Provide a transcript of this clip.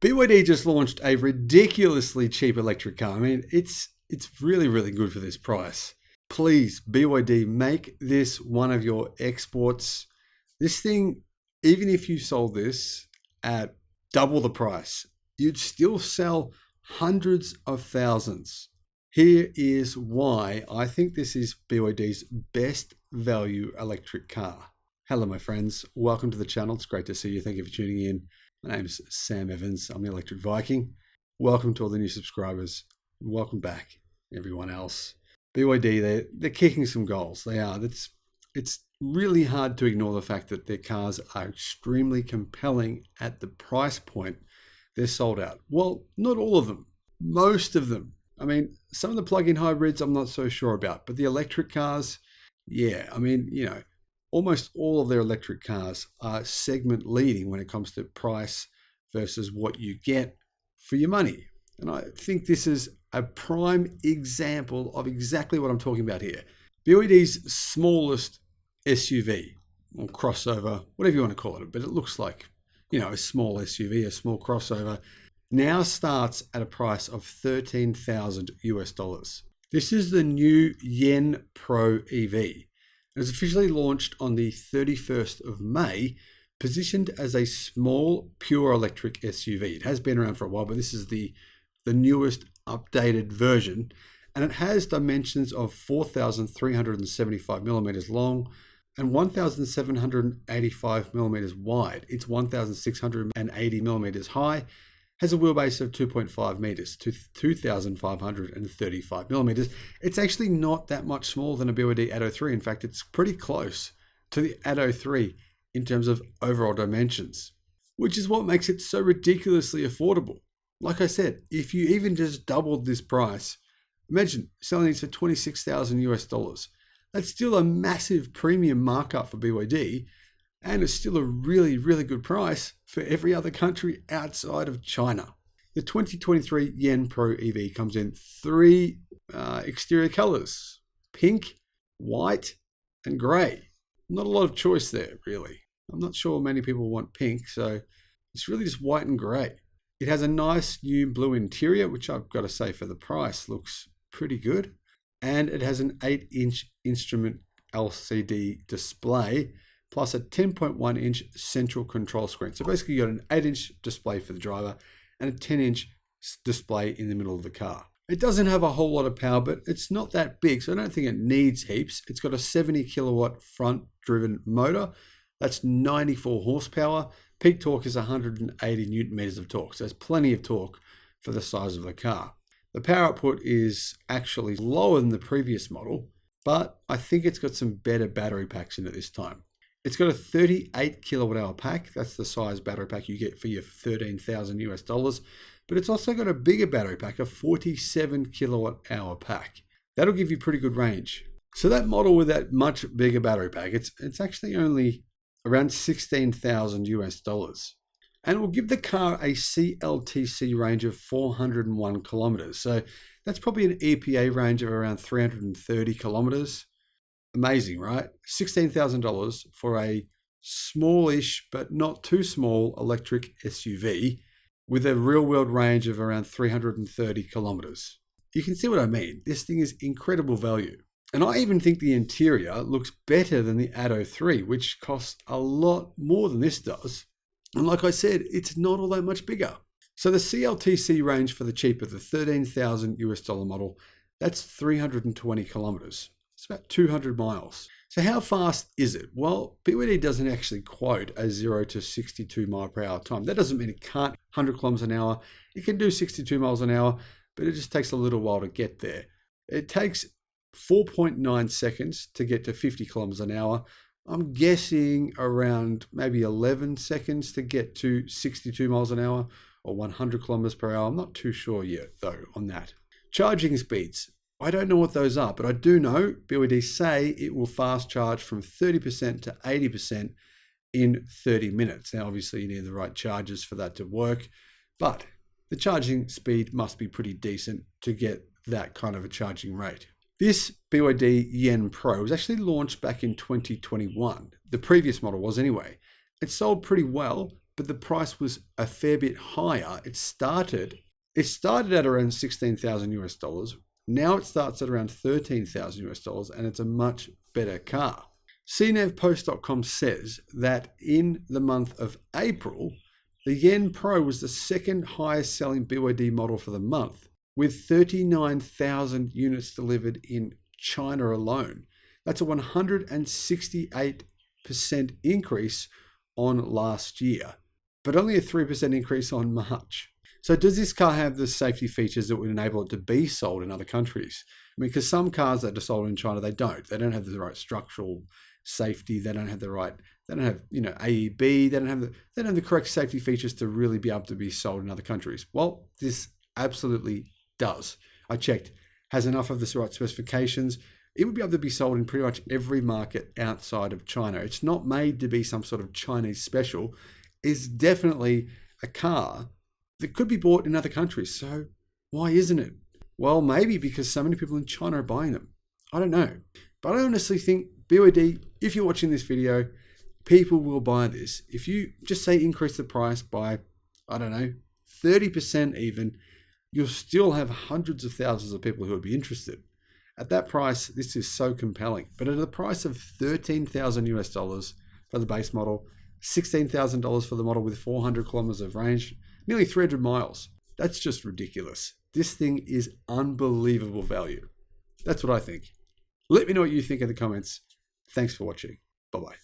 BYD just launched a ridiculously cheap electric car. I mean, it's really, really good for this price. Please, BYD, make this one of your exports. This thing, even if you sold this at double the price, you'd still sell hundreds of thousands. Here is why I think this is BYD's best value electric car. Hello, my friends. Welcome to the channel. It's great to see you. Thank you for tuning in. My name's Sam Evans. I'm the Electric Viking. Welcome to all the new subscribers. And welcome back, everyone else. BYD, they're kicking some goals. They are. It's really hard to ignore the fact that their cars are extremely compelling at the price point they're sold at. Well, not all of them. Most of them. I mean, some of the plug-in hybrids I'm not so sure about, but the electric cars, yeah. I mean, almost all of their electric cars are segment leading when it comes to price versus what you get for your money. And I think this is a prime example of exactly what I'm talking about here. BYD's smallest SUV or crossover, whatever you want to call it, but it looks like, a small SUV, a small crossover, now starts at a price of $13,000. This is the new Yen Pro EV. It was officially launched on the 31st of May, positioned as a small, pure electric SUV. It has been around for a while, but this is the newest updated version. And it has dimensions of 4,375 millimeters long and 1,785 millimeters wide. It's 1,680 millimeters high, has a wheelbase of 2.5 meters to 2,535 millimeters. It's actually not that much smaller than a BYD Atto 3. In fact, it's pretty close to the Atto 3 in terms of overall dimensions, which is what makes it so ridiculously affordable. Like I said, if you even just doubled this price, imagine selling these for $26,000. That's still a massive premium markup for BYD, and it's still a really, really good price for every other country outside of China. The 2023 Yen Pro EV comes in three exterior colors: pink, white, and gray. Not a lot of choice there, really. I'm not sure many people want pink, so it's really just white and gray. It has a nice new blue interior, which I've got to say for the price looks pretty good. And it has an 8-inch instrument LCD display, plus a 10.1-inch central control screen. So basically you got an 8-inch display for the driver and a 10-inch display in the middle of the car. It doesn't have a whole lot of power, but it's not that big, so I don't think it needs heaps. It's got a 70 kilowatt front-driven motor. That's 94 horsepower. Peak torque is 180 newton meters of torque, so there's plenty of torque for the size of the car. The power output is actually lower than the previous model, but I think it's got some better battery packs in it this time. It's got a 38 kilowatt hour pack. That's the size battery pack you get for your $13,000, but it's also got a bigger battery pack, a 47 kilowatt hour pack. That'll give you pretty good range. So that model with that much bigger battery pack, it's actually only around $16,000, and it will give the car a CLTC range of 401 kilometers. So that's probably an EPA range of around 330 kilometers. Amazing, right? $16,000 for a smallish but not too small electric SUV with a real-world range of around 330 kilometers. You can see what I mean. This thing is incredible value. And I even think the interior looks better than the Atto 3, which costs a lot more than this does. And like I said, it's not all that much bigger. So the CLTC range for the cheaper, the $13,000 model, that's 320 kilometers. It's about 200 miles. So how fast is it? Well, BYD doesn't actually quote a 0 to 62 mile per hour time. That doesn't mean it can't 100 kilometers an hour. It can do 62 miles an hour, but it just takes a little while to get there. It takes 4.9 seconds to get to 50 kilometers an hour. I'm guessing around maybe 11 seconds to get to 62 miles an hour or 100 kilometers per hour. I'm not too sure yet, though, on that. Charging speeds. I don't know what those are, but I do know BYD say it will fast charge from 30% to 80% in 30 minutes. Now, obviously, you need the right chargers for that to work, but the charging speed must be pretty decent to get that kind of a charging rate. This BYD Yen Pro was actually launched back in 2021. The previous model was anyway. It sold pretty well, but the price was a fair bit higher. It started at around 16,000 US dollars. Now it starts at around 13,000 US dollars, and it's a much better car. CNEVPost.com says that in the month of April, the Yen Pro was the second highest selling BYD model for the month, with 39,000 units delivered in China alone. That's a 168% increase on last year, but only a 3% increase on March. So does this car have the safety features that would enable it to be sold in other countries? I mean, because some cars that are sold in China, they don't have the right structural safety. They don't have AEB. They don't have the correct safety features to really be able to be sold in other countries. Well, this absolutely does. I checked, has enough of the right specifications. It would be able to be sold in pretty much every market outside of China. It's not made to be some sort of Chinese special. It's definitely a car that could be bought in other countries. So why isn't it? Well, maybe because so many people in China are buying them. I don't know. But I honestly think BYD, if you're watching this video, people will buy this. If you just say increase the price by, 30% even, you'll still have hundreds of thousands of people who would be interested. At that price, this is so compelling. But at a price of 13,000 US dollars for the base model, $16,000 for the model with 400 kilometers of range, nearly 300 miles. That's just ridiculous. This thing is unbelievable value. That's what I think. Let me know what you think in the comments. Thanks for watching. Bye-bye.